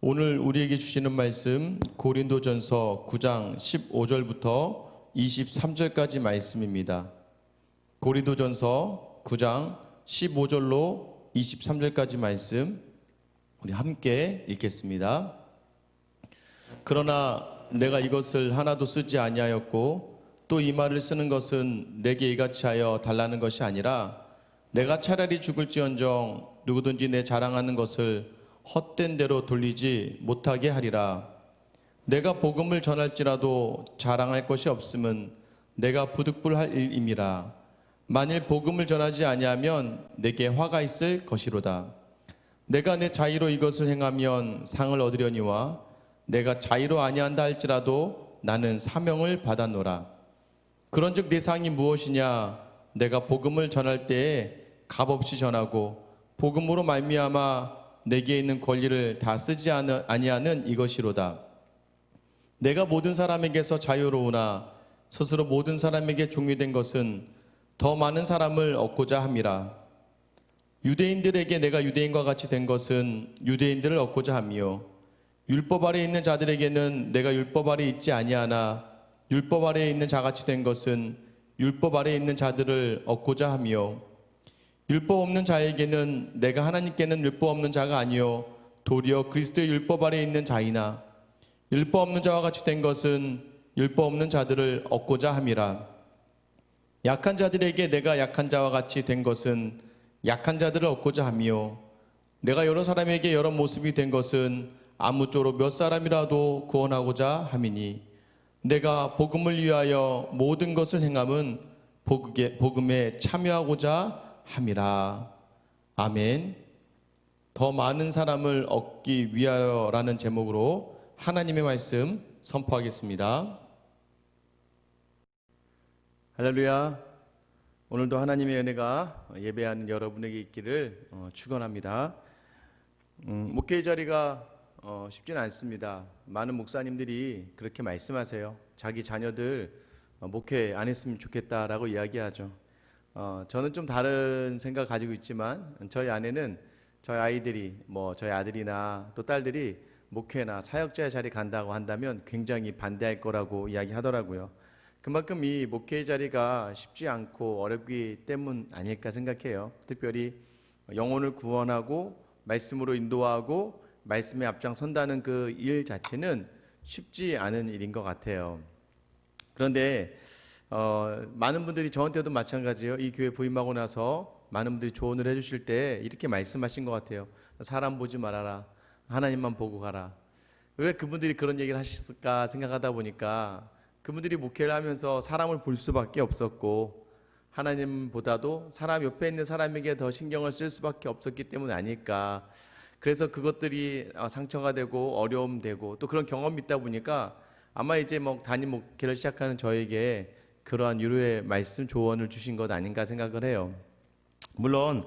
오늘 우리에게 주시는 말씀 고린도전서 9장 15절부터 23절까지 말씀입니다. 고린도전서 9장 15절로 23절까지 말씀 우리 함께 읽겠습니다. 그러나 내가 이것을 하나도 쓰지 아니하였고 또 이 말을 쓰는 것은 내게 이같이 하여 달라는 것이 아니라 내가 차라리 죽을지언정 누구든지 내 자랑하는 것을 헛된 대로 돌리지 못하게 하리라. 내가 복음을 전할지라도 자랑할 것이 없음은 내가 부득불할 일임이라. 만일 복음을 전하지 아니하면 내게 화가 있을 것이로다. 내가 내 자의로 이것을 행하면 상을 얻으려니와 내가 자의로 아니한다 할지라도 나는 사명을 받았노라. 그런즉 내 상이 무엇이냐? 내가 복음을 전할 때에 값없이 전하고 복음으로 말미암아 내게 있는 권리를 다 쓰지 아니하는 이것이로다. 내가 모든 사람에게서 자유로우나 스스로 모든 사람에게 종이 된 것은 더 많은 사람을 얻고자 함이라. 유대인들에게 내가 유대인과 같이 된 것은 유대인들을 얻고자 함이요 율법 아래에 있는 자들에게는 내가 율법 아래에 있지 아니하나 율법 아래에 있는 자같이 된 것은 율법 아래에 있는 자들을 얻고자 함이요 율법 없는 자에게는 내가 하나님께는 율법 없는 자가 아니요 도리어 그리스도의 율법 아래에 있는 자이나 율법 없는 자와 같이 된 것은 율법 없는 자들을 얻고자 함이라. 약한 자들에게 내가 약한 자와 같이 된 것은 약한 자들을 얻고자 함이요 내가 여러 사람에게 여러 모습이 된 것은 아무쪼록 몇 사람이라도 구원하고자 함이니 내가 복음을 위하여 모든 것을 행함은 복음에 참여하고자 함이라. 아멘. 더 많은 사람을 얻기 위하여라는 제목으로 하나님의 말씀 선포하겠습니다. 할렐루야. 오늘도 하나님의 은혜가 예배하는 여러분에게 있기를 축원합니다. 목회의 자리가 쉽지는 않습니다. 많은 목사님들이 그렇게 말씀하세요. 자기 자녀들 목회 안 했으면 좋겠다라고 이야기하죠. 저는 좀 다른 생각 가지고 있지만 저희 아내는 저희 아이들이 저희 아들이나 또 딸들이 목회나 사역자의 자리 간다고 한다면 굉장히 반대할 거라고 이야기하더라고요. 그만큼 이 목회의 자리가 쉽지 않고 어렵기 때문 아닐까 생각해요. 특별히 영혼을 구원하고 말씀으로 인도하고 말씀에 앞장선다는 그 일 자체는 쉽지 않은 일인 것 같아요. 그런데 많은 분들이 저한테도 마찬가지예요. 이 교회 부임하고 나서 많은 분들이 조언을 해주실 때 이렇게 말씀하신 것 같아요. 사람 보지 말아라. 하나님만 보고 가라. 왜 그분들이 그런 얘기를 하셨을까 생각하다 보니까 그분들이 목회를 하면서 사람을 볼 수밖에 없었고 하나님보다도 사람 옆에 있는 사람에게 더 신경을 쓸 수밖에 없었기 때문 아닐까. 그래서 그것들이 상처가 되고 어려움 되고 또 그런 경험이 있다 보니까 아마 이제 담임 목회를 시작하는 저에게 그러한 유로의 말씀 조언을 주신 것 아닌가 생각을 해요. 물론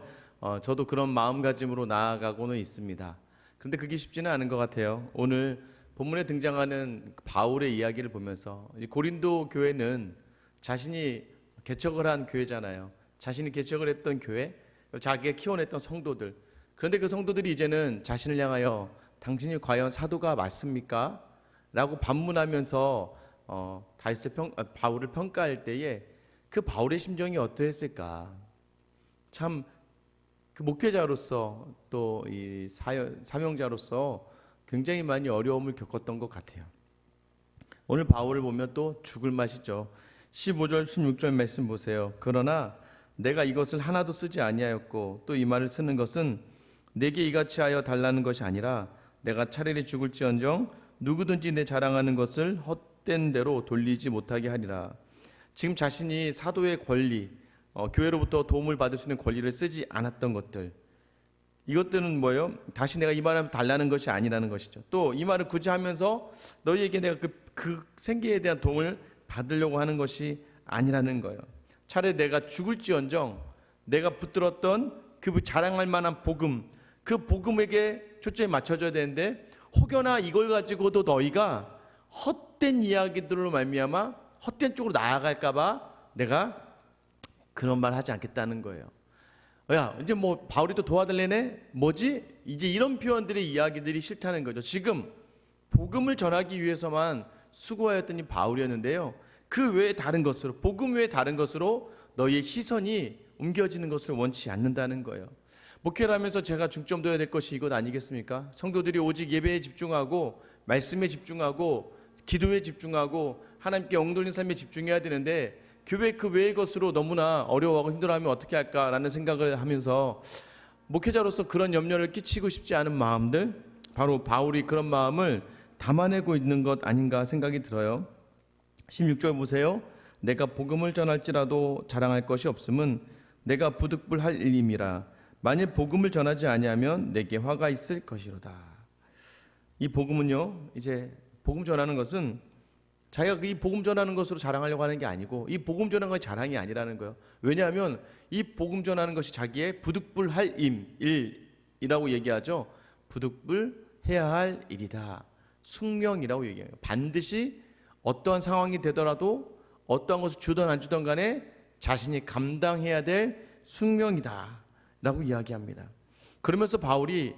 저도 그런 마음가짐으로 나아가고는 있습니다. 그런데 그게 쉽지는 않은 것 같아요. 오늘 본문에 등장하는 바울의 이야기를 보면서 고린도 교회는 자신이 개척을 한 교회잖아요. 자신이 개척을 했던 교회, 자기가 키워냈던 성도들. 그런데 그 성도들이 이제는 자신을 향하여 당신이 과연 사도가 맞습니까? 라고 반문하면서 바울을 평가할 때에 그 바울의 심정이 어떠했을까? 참 그 목회자로서 또 이 사명자로서 굉장히 많이 어려움을 겪었던 것 같아요. 오늘 바울을 보면 또 죽을 맛이죠. 15절 16절 말씀 보세요. 그러나 내가 이것을 하나도 쓰지 아니하였고 또 이 말을 쓰는 것은 내게 이같이 하여 달라는 것이 아니라 내가 차라리 죽을지언정 누구든지 내 자랑하는 것을 헛된 대로 돌리지 못하게 하리라. 지금 자신이 사도의 권리, 교회로부터 도움을 받을 수 있는 권리를 쓰지 않았던 것들, 이것들은 뭐예요? 다시 내가 이 말을 달라는 것이 아니라는 것이죠. 또 이 말을 굳이 하면서 너희에게 내가 그 생계에 대한 도움을 받으려고 하는 것이 아니라는 거예요. 차라리 내가 죽을지언정 내가 붙들었던 그 자랑할 만한 복음, 그 복음에게 초점이 맞춰져야 되는데 혹여나 이걸 가지고도 너희가 헛된 이야기들로 말미암아 헛된 쪽으로 나아갈까 봐 내가 그런 말 하지 않겠다는 거예요. 야, 이제 뭐 바울이 또 도와달래네? 뭐지? 이제 이런 표현들의 이야기들이 싫다는 거죠. 지금 복음을 전하기 위해서만 수고하였더니 바울이었는데요. 그 외에 다른 것으로, 복음 외에 다른 것으로 너희의 시선이 옮겨지는 것을 원치 않는다는 거예요. 목회를 하면서 제가 중점 둬야 될 것이 이것 아니겠습니까? 성도들이 오직 예배에 집중하고 말씀에 집중하고 기도에 집중하고 하나님께 엉돌린 삶에 집중해야 되는데 교회 그 외의 것으로 너무나 어려워하고 힘들어하면 어떻게 할까라는 생각을 하면서 목회자로서 그런 염려를 끼치고 싶지 않은 마음들, 바로 바울이 그런 마음을 담아내고 있는 것 아닌가 생각이 들어요. 16절 보세요. 내가 복음을 전할지라도 자랑할 것이 없음은 내가 부득불할 일임이라. 만일 복음을 전하지 아니하면 내게 화가 있을 것이로다. 이 복음은요, 이제 복음 전하는 것은 자기가 이 복음 전하는 것으로 자랑하려고 하는 게 아니고 이 복음 전하는 것이 자랑이 아니라는 거예요. 왜냐하면 이 복음 전하는 것이 자기의 부득불할 일이라고 얘기하죠. 부득불해야 할 일이다. 숙명이라고 얘기해요. 반드시 어떠한 상황이 되더라도 어떠한 것을 주던 안 주던 간에 자신이 감당해야 될 숙명이다 라고 이야기합니다. 그러면서 바울이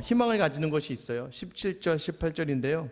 희망을 가지는 것이 있어요. 17절 18절인데요.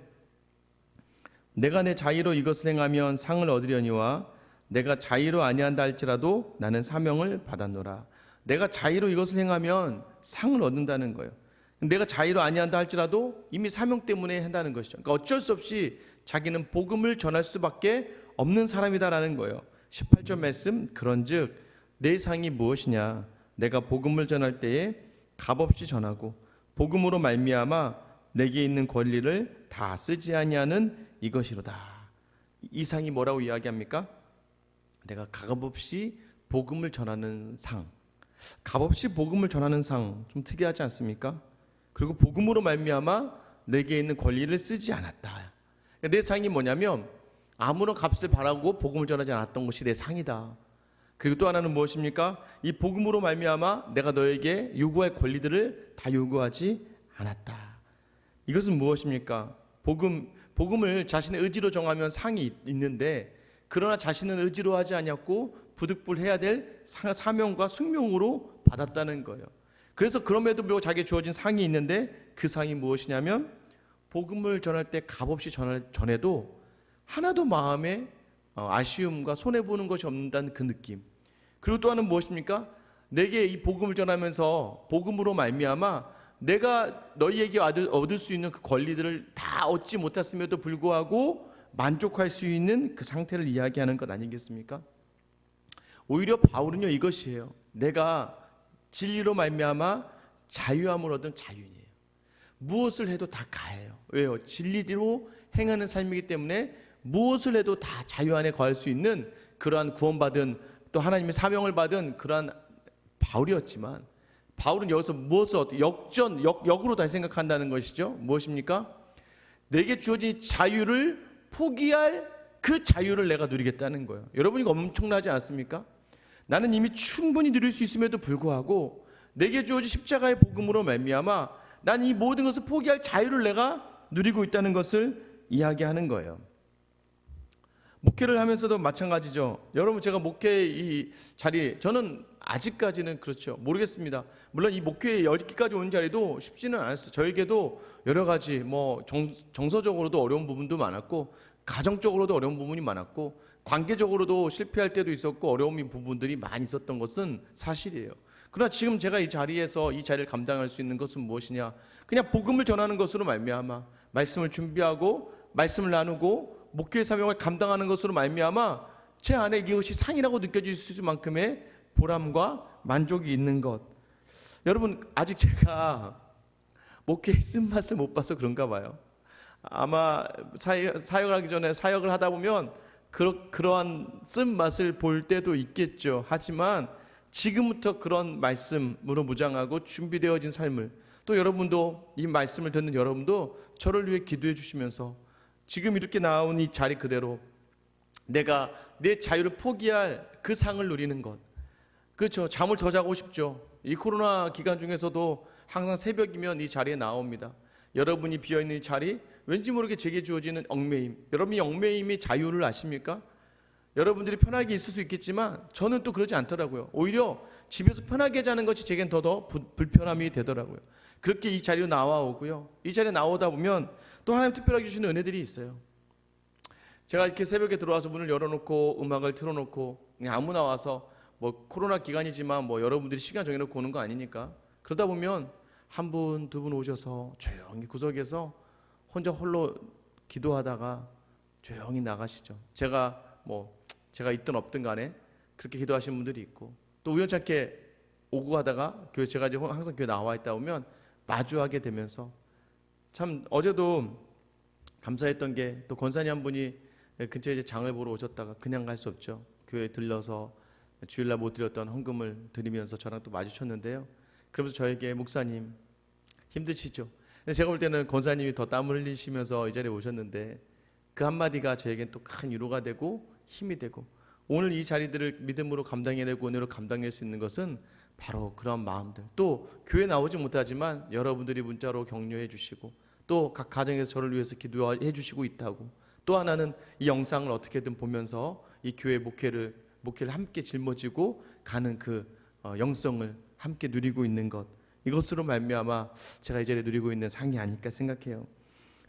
내가 내 자의로 이것을 행하면 상을 얻으려니와 내가 자의로 아니한다 할지라도 나는 사명을 받았노라. 내가 자의로 이것을 행하면 상을 얻는다는 거예요. 내가 자의로 아니한다 할지라도 이미 사명 때문에 한다는 것이죠. 그러니까 어쩔 수 없이 자기는 복음을 전할 수밖에 없는 사람이다라는 거예요. 18절 말씀, 그런즉 내 상이 무엇이냐? 내가 복음을 전할 때에 값없이 전하고 복음으로 말미암아 내게 있는 권리를 다 쓰지 아니하는 이것이로다. 이 상이 뭐라고 이야기합니까? 내가 값없이 복음을 전하는 상. 값없이 복음을 전하는 상, 좀 특이하지 않습니까? 그리고 복음으로 말미암아 내게 있는 권리를 쓰지 않았다. 내 상이 뭐냐면 아무런 값을 바라고 복음을 전하지 않았던 것이 내 상이다. 그리고 또 하나는 무엇입니까? 이 복음으로 말미암아 내가 너에게 요구할 권리들을 다 요구하지 않았다. 이것은 무엇입니까? 복음을 자신의 의지로 정하면 상이 있는데 그러나 자신은 의지로 하지 않았고 부득불해야 될 사명과 숙명으로 받았다는 거예요. 그래서 그럼에도 불구하고 자기에 주어진 상이 있는데 그 상이 무엇이냐면 복음을 전할 때 값없이 전해도 하나도 마음에 아쉬움과 손해보는 것이 없다는 그 느낌. 그리고 또 하나는 무엇입니까? 내게 이 복음을 전하면서 복음으로 말미암아 내가 너희에게 얻을 수 있는 그 권리들을 다 얻지 못했음에도 불구하고 만족할 수 있는 그 상태를 이야기하는 것 아니겠습니까? 오히려 바울은요 이것이에요. 내가 진리로 말미암아 자유함을 얻은 자유인이에요. 무엇을 해도 다 가해요. 왜요? 진리로 행하는 삶이기 때문에 무엇을 해도 다 자유 안에 거할 수 있는 그러한 구원받은 또 하나님의 사명을 받은 그러한 바울이었지만 바울은 여기서 무엇을 역으로 다시 생각한다는 것이죠. 무엇입니까? 내게 주어진 자유를 포기할 그 자유를 내가 누리겠다는 거예요. 여러분 이거 엄청나지 않습니까? 나는 이미 충분히 누릴 수 있음에도 불구하고 내게 주어진 십자가의 복음으로 말미암아 난 이 모든 것을 포기할 자유를 내가 누리고 있다는 것을 이야기하는 거예요. 목회를 하면서도 마찬가지죠. 여러분 제가 목회 이 자리 저는 아직까지는 그렇죠. 모르겠습니다. 물론 이 목회에 여기까지 온 자리도 쉽지는 않았어요. 저에게도 여러 가지 뭐 정서적으로도 어려운 부분도 많았고 가정적으로도 어려운 부분이 많았고 관계적으로도 실패할 때도 있었고 어려운 부분들이 많이 있었던 것은 사실이에요. 그러나 지금 제가 이 자리에서 이 자리를 감당할 수 있는 것은 무엇이냐? 그냥 복음을 전하는 것으로 말미암아 말씀을 준비하고 말씀을 나누고 목회의 사명을 감당하는 것으로 말미암아 제 안에 이것이 상이라고 느껴질 수 있을 만큼의 보람과 만족이 있는 것. 여러분 아직 제가 목회의 쓴맛을 못 봐서 그런가 봐요. 아마 사역을 하기 전에 사역을 하다 보면 그러한 쓴맛을 볼 때도 있겠죠. 하지만 지금부터 그런 말씀으로 무장하고 준비되어진 삶을 또 여러분도 이 말씀을 듣는 여러분도 저를 위해 기도해 주시면서 지금 이렇게 나온 이 자리 그대로 내가 내 자유를 포기할 그 상을 누리는 것. 그렇죠. 잠을 더 자고 싶죠. 이 코로나 기간 중에서도 항상 새벽이면 이 자리에 나옵니다. 여러분이 비어있는 이 자리 왠지 모르게 제게 주어지는 얽매임. 여러분이 얽매임의 자유를 아십니까? 여러분들이 편하게 있을 수 있겠지만 저는 또 그러지 않더라고요. 오히려 집에서 편하게 자는 것이 제겐 더 불편함이 되더라고요. 그렇게 이 자리로 나와오고요. 이 자리에 나오다 보면 또 하나님 특별하게 주시는 은혜들이 있어요. 제가 이렇게 새벽에 들어와서 문을 열어놓고 음악을 틀어놓고 그냥 아무나 와서 뭐 코로나 기간이지만 뭐 여러분들이 시간 정해놓고 오는 거 아니니까, 그러다 보면 한 분, 두 분 오셔서 조용히 구석에서 혼자 홀로 기도하다가 조용히 나가시죠. 제가 있든 없든 간에 그렇게 기도하시는 분들이 있고, 또 우연찮게 오고 가다가 제가 이제 항상 교회 나와 있다 보면 마주하게 되면서, 참 어제도 감사했던 게, 또 권사님 한 분이 근처에 이제 장을 보러 오셨다가 그냥 갈 수 없죠. 교회에 들러서 주일날 못 드렸던 헌금을 드리면서 저랑 또 마주쳤는데요. 그러면서 저에게 목사님 힘드시죠? 근데 제가 볼 때는 권사님이 더 땀을 흘리시면서 이 자리에 오셨는데 그 한마디가 저에겐 또 큰 위로가 되고 힘이 되고, 오늘 이 자리들을 믿음으로 감당해내고 은혜로 감당할 수 있는 것은 바로 그런 마음들, 또 교회 나오지 못하지만 여러분들이 문자로 격려해 주시고 또 각 가정에서 저를 위해서 기도해 주시고 있다고, 또 하나는 이 영상을 어떻게든 보면서 이 교회 목회를 함께 짊어지고 가는 그 영성을 함께 누리고 있는 것, 이것으로 말미암아 제가 이 자리에 누리고 있는 상이 아닐까 생각해요.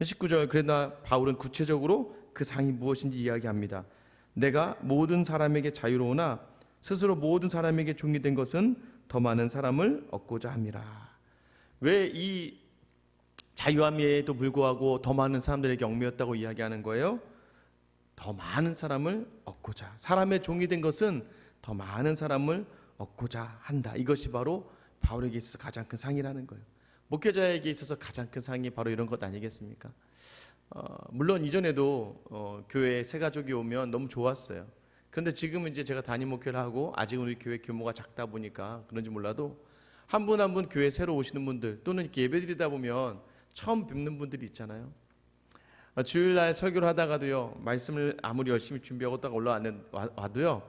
19절, 그러나 바울은 구체적으로 그 상이 무엇인지 이야기합니다. 내가 모든 사람에게 자유로우나 스스로 모든 사람에게 종이 된 것은 더 많은 사람을 얻고자 함이라. 왜 이 자유함에도 불구하고 더 많은 사람들에게 얽매였다고 이야기하는 거예요? 더 많은 사람을 얻고자, 사람의 종이 된 것은 더 많은 사람을 얻고자 한다. 이것이 바로 바울에게 있어서 가장 큰 상이라는 거예요. 목회자에게 있어서 가장 큰 상이 바로 이런 것 아니겠습니까? 물론 이전에도 교회에 새 가족이 오면 너무 좋았어요. 그런데 지금은 이제 제가 담임 목회를 하고 아직은 우리 교회 규모가 작다 보니까 그런지 몰라도 한 분 한 분 교회 새로 오시는 분들, 또는 이렇게 예배드리다 보면 처음 뵙는 분들이 있잖아요. 주일날 설교를 하다가도요, 말씀을 아무리 열심히 준비하고 딱 와도요,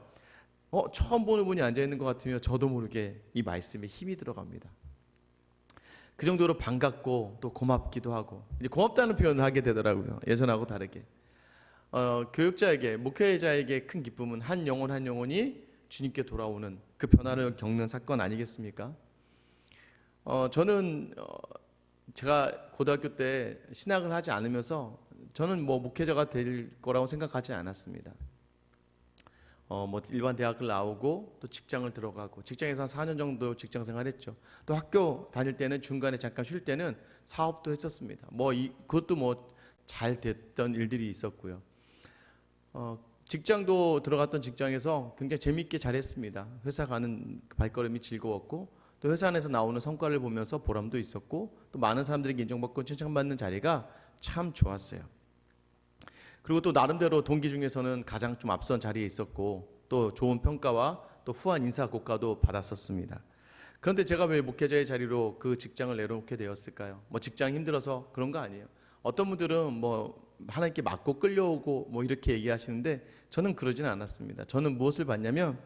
처음 보는 분이 앉아있는 것 같으면 저도 모르게 이 말씀에 힘이 들어갑니다. 그 정도로 반갑고 또 고맙기도 하고, 이제 고맙다는 표현을 하게 되더라고요. 예전하고 다르게. 교육자에게, 목회자에게 큰 기쁨은 한 영혼이 주님께 돌아오는 그 변화를 겪는 사건 아니겠습니까? 저는 제가 고등학교 때 신학을 하지 않으면서 저는 뭐 목회자가 될 거라고 생각하지 않았습니다. 일반 대학을 나오고 또 직장을 들어가고, 직장에서 한 4년 정도 직장 생활했죠. 또 학교 다닐 때는 중간에 잠깐 쉴 때는 사업도 했었습니다. 그것도 잘 됐던 일들이 있었고요. 직장도 들어갔던 직장에서 굉장히 재밌게 잘했습니다. 회사 가는 발걸음이 즐거웠고, 또 회사 안에서 나오는 성과를 보면서 보람도 있었고, 또 많은 사람들에게 인정받고 칭찬받는 자리가 참 좋았어요. 그리고 또 나름대로 동기 중에서는 가장 좀 앞선 자리에 있었고, 또 좋은 평가와 또 후한 인사 고과도 받았었습니다. 그런데 제가 왜 목회자의 자리로 그 직장을 내려놓게 되었을까요? 직장이 힘들어서 그런 거 아니에요. 어떤 분들은 하나님께 맞고 끌려오고 이렇게 얘기하시는데 저는 그러지는 않았습니다. 저는 무엇을 봤냐면,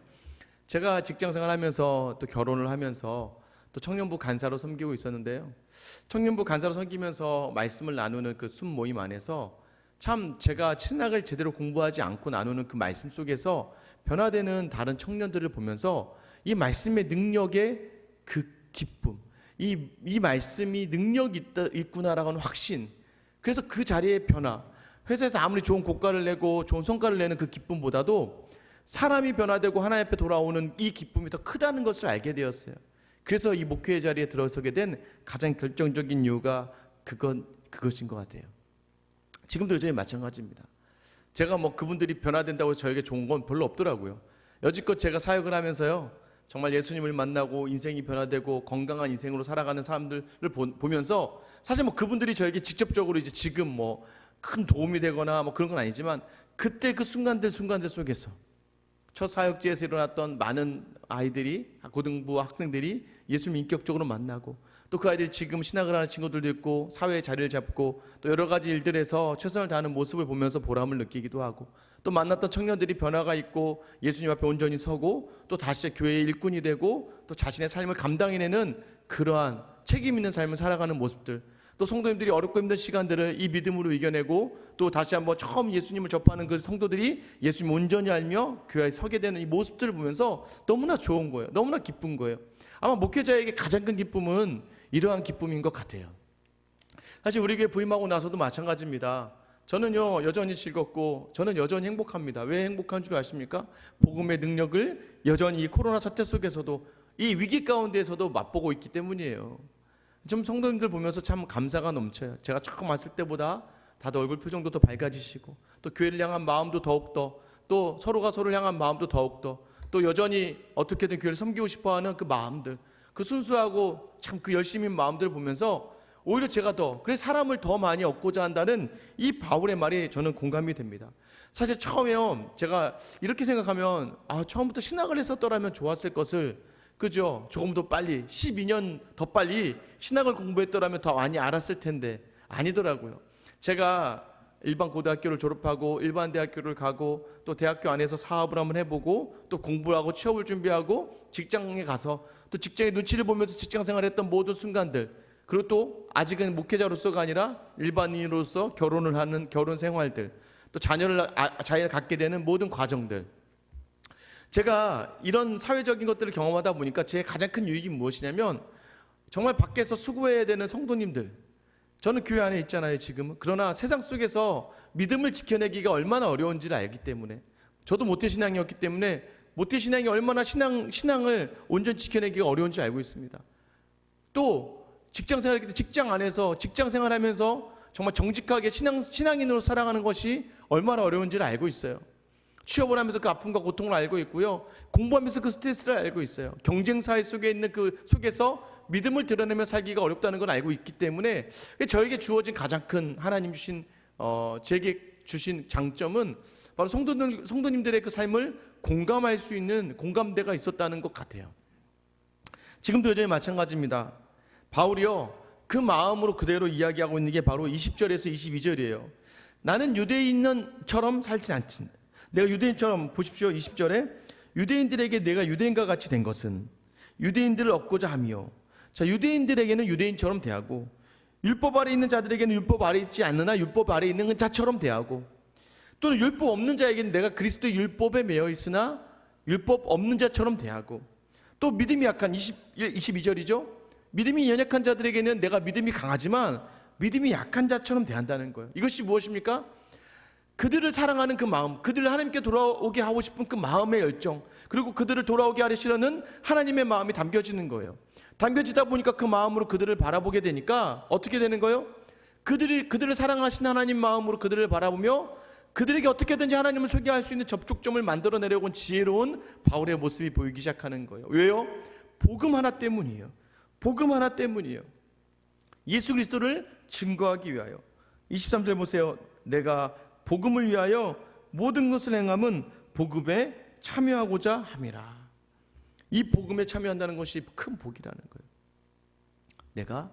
제가 직장 생활하면서 또 결혼을 하면서 또 청년부 간사로 섬기고 있었는데요. 청년부 간사로 섬기면서 말씀을 나누는 그 숨 모임 안에서 참 제가 신학을 제대로 공부하지 않고 나누는 그 말씀 속에서 변화되는 다른 청년들을 보면서 이 말씀의 능력의 그 기쁨, 이 말씀이 능력이 있구나라고 하는 확신, 그래서 그 자리의 변화, 회사에서 아무리 좋은 고가를 내고 좋은 성과를 내는 그 기쁨보다도 사람이 변화되고 하나님 앞에 돌아오는 이 기쁨이 더 크다는 것을 알게 되었어요. 그래서 이 목회의 자리에 들어서게 된 가장 결정적인 이유가 그것인 것 같아요. 지금도 여전히 마찬가지입니다. 제가 그분들이 변화된다고 해서 저에게 좋은 건 별로 없더라고요. 여지껏 제가 사역을 하면서요, 정말 예수님을 만나고 인생이 변화되고 건강한 인생으로 살아가는 사람들을 보면서 사실 그분들이 저에게 직접적으로 이제 지금 큰 도움이 되거나 그런 건 아니지만, 그때 그 순간들 속에서 첫 사역지에서 일어났던 많은 아이들이, 고등부 학생들이 예수님 인격적으로 만나고, 또 그 아이들이 지금 신학을 하는 친구들도 있고 사회의 자리를 잡고 또 여러 가지 일들에서 최선을 다하는 모습을 보면서 보람을 느끼기도 하고, 또 만났던 청년들이 변화가 있고 예수님 앞에 온전히 서고 또 다시 교회의 일꾼이 되고 또 자신의 삶을 감당해내는 그러한 책임 있는 삶을 살아가는 모습들, 또 성도님들이 어렵고 힘든 시간들을 이 믿음으로 이겨내고 또 다시 한번 처음 예수님을 접하는 그 성도들이 예수님 온전히 알며 교회에 서게 되는 이 모습들을 보면서 너무나 좋은 거예요. 너무나 기쁜 거예요. 아마 목회자에게 가장 큰 기쁨은 이러한 기쁨인 것 같아요. 사실 우리 교회 부임하고 나서도 마찬가지입니다. 저는요 여전히 즐겁고 저는 여전히 행복합니다. 왜 행복한 줄 아십니까? 복음의 능력을 여전히 이 코로나 사태 속에서도 이 위기 가운데에서도 맛보고 있기 때문이에요. 좀 성도님들 보면서 참 감사가 넘쳐요. 제가 처음 왔을 때보다 다들 얼굴 표정도 더 밝아지시고 또 교회를 향한 마음도 더욱더 또 서로가 서로를 향한 마음도 더욱더 또 여전히 어떻게든 교회를 섬기고 싶어하는 그 마음들, 그 순수하고 참 그 열심인 마음들을 보면서 오히려 제가 더 그래서 사람을 더 많이 얻고자 한다는 이 바울의 말이 저는 공감이 됩니다. 사실 처음에요 제가 이렇게 생각하면 처음부터 신학을 했었더라면 좋았을 것을, 그죠? 조금 더 빨리 12년 더 빨리 신학을 공부했더라면 더 많이 알았을 텐데 아니더라고요. 제가 일반 고등학교를 졸업하고 일반 대학교를 가고 또 대학교 안에서 사업을 한번 해보고 또 공부를 하고 취업을 준비하고 직장에 가서 또 직장의 눈치를 보면서 직장 생활했던 모든 순간들, 그리고 또 아직은 목회자로서가 아니라 일반인으로서 결혼을 하는 결혼 생활들, 또 자녀를 갖게 되는 모든 과정들, 제가 이런 사회적인 것들을 경험하다 보니까 제 가장 큰 유익이 무엇이냐면 정말 밖에서 수고해야 되는 성도님들, 저는 교회 안에 있잖아요 지금은. 그러나 세상 속에서 믿음을 지켜내기가 얼마나 어려운지를 알기 때문에, 저도 모태신앙이었기 때문에 모태신앙이 얼마나 신앙을 온전히 지켜내기가 어려운지 알고 있습니다. 또 직장생활, 직장 안에서 직장생활하면서 정말 정직하게 신앙인으로 살아가는 것이 얼마나 어려운지를 알고 있어요. 취업을 하면서 그 아픔과 고통을 알고 있고요. 공부하면서 그 스트레스를 알고 있어요. 경쟁사회 속에 있는 그 속에서 믿음을 드러내며 살기가 어렵다는 걸 알고 있기 때문에 저에게 주어진 가장 큰 하나님 주신 제게 주신 장점은 바로 성도님들의 그 삶을 공감할 수 있는 공감대가 있었다는 것 같아요. 지금도 여전히 마찬가지입니다. 바울이요 그 마음으로 그대로 이야기하고 있는 게 바로 20절에서 22절이에요. 나는 유대인처럼 살진 않지. 내가 유대인처럼, 보십시오 20절에 유대인들에게 내가 유대인과 같이 된 것은 유대인들을 얻고자 함이요. 자, 유대인들에게는 유대인처럼 대하고 율법 아래 있는 자들에게는 율법 아래 있지 않으나 율법 아래 있는 자처럼 대하고, 또는 율법 없는 자에게는 내가 그리스도의 율법에 매여 있으나 율법 없는 자처럼 대하고, 또 믿음이 약한 22절이죠. 믿음이 연약한 자들에게는 내가 믿음이 강하지만 믿음이 약한 자처럼 대한다는 거예요. 이것이 무엇입니까? 그들을 사랑하는 그 마음, 그들을 하나님께 돌아오게 하고 싶은 그 마음의 열정, 그리고 그들을 돌아오게 하시려는 하나님의 마음이 담겨지는 거예요. 담겨지다 보니까 그 마음으로 그들을 바라보게 되니까 어떻게 되는 거예요? 그들을 사랑하신 하나님 마음으로 그들을 바라보며 그들에게 어떻게든지 하나님을 소개할 수 있는 접촉점을 만들어내려고 온 지혜로운 바울의 모습이 보이기 시작하는 거예요. 왜요? 복음 하나 때문이에요. 복음 하나 때문이에요. 예수 그리스도를 증거하기 위하여. 23절 보세요. 내가 복음을 위하여 모든 것을 행함은 복음에 참여하고자 함이라. 이 복음에 참여한다는 것이 큰 복이라는 거예요. 내가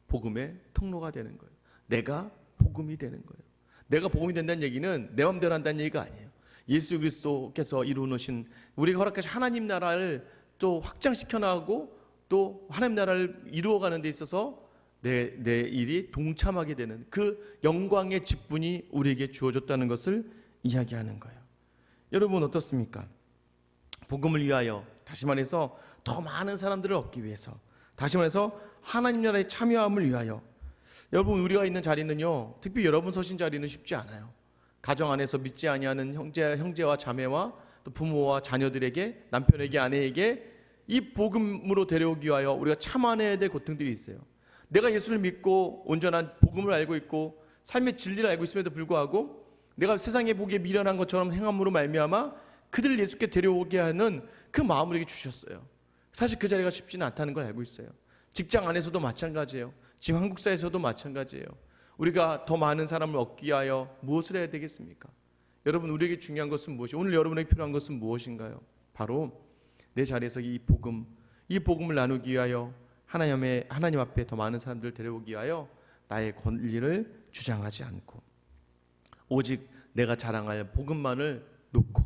복음의 통로가 되는 거예요. 내가 복음이 되는 거예요. 내가 복음이 된다는 얘기는 내 마음대로 한다는 얘기가 아니에요. 예수 그리스도께서 이루어놓으신, 우리가 허락하신 하나님 나라를 또 확장시켜 나가고 또 하나님 나라를 이루어가는 데 있어서 내 일이 동참하게 되는 그 영광의 직분이 우리에게 주어졌다는 것을 이야기하는 거예요. 여러분 어떻습니까? 복음을 위하여, 다시 말해서 더 많은 사람들을 얻기 위해서, 다시 말해서 하나님 나라에 참여함을 위하여. 여러분 우리가 있는 자리는요, 특히 여러분 서신 자리는 쉽지 않아요. 가정 안에서 믿지 아니하는 형제와 자매와 또 부모와 자녀들에게, 남편에게, 아내에게 이 복음으로 데려오기 위하여 우리가 참아내야 될 고통들이 있어요. 내가 예수를 믿고 온전한 복음을 알고 있고 삶의 진리를 알고 있음에도 불구하고 내가 세상에 보기에 미련한 것처럼 행함으로 말미암아 그들을 예수께 데려오게 하는 그 마음을 우리에게 주셨어요. 사실 그 자리가 쉽지는 않다는 걸 알고 있어요. 직장 안에서도 마찬가지예요. 지금 한국 사회에서도 마찬가지예요. 우리가 더 많은 사람을 얻기 위하여 무엇을 해야 되겠습니까? 여러분 우리에게 중요한 것은 무엇이, 오늘 여러분에게 필요한 것은 무엇인가요? 바로 내 자리에서 이 복음을 나누기 위하여 하나님 앞에 더 많은 사람들을 데려오기 위하여 나의 권리를 주장하지 않고 오직 내가 자랑할 복음만을 놓고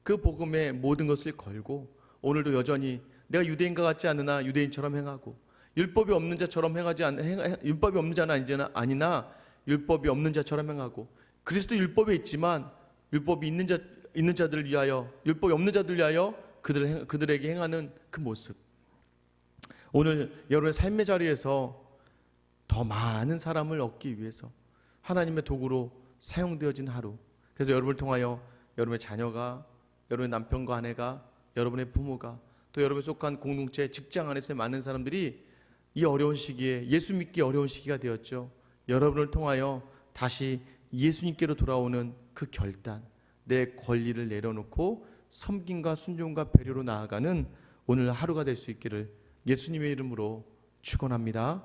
그 복음에 모든 것을 걸고, 오늘도 여전히 내가 유대인과 같지 않으나 유대인처럼 행하고 율법이 없는 자처럼 율법이 없는 자는 아니나 율법이 없는 자처럼 행하고, 그리스도 율법에 있지만 율법이 있는 자들을 위하여, 율법이 없는 자들을 위하여 그들에게 행하는 그 모습. 오늘 여러분의 삶의 자리에서 더 많은 사람을 얻기 위해서 하나님의 도구로 사용되어진 하루. 그래서 여러분을 통하여 여러분의 자녀가, 여러분의 남편과 아내가, 여러분의 부모가, 또 여러분이 속한 공동체, 직장 안에서의 많은 사람들이 이 어려운 시기에, 예수 믿기 어려운 시기가 되었죠. 여러분을 통하여 다시 예수님께로 돌아오는 그 결단, 내 권리를 내려놓고 섬김과 순종과 배려로 나아가는 오늘 하루가 될 수 있기를 예수님의 이름으로 축원합니다.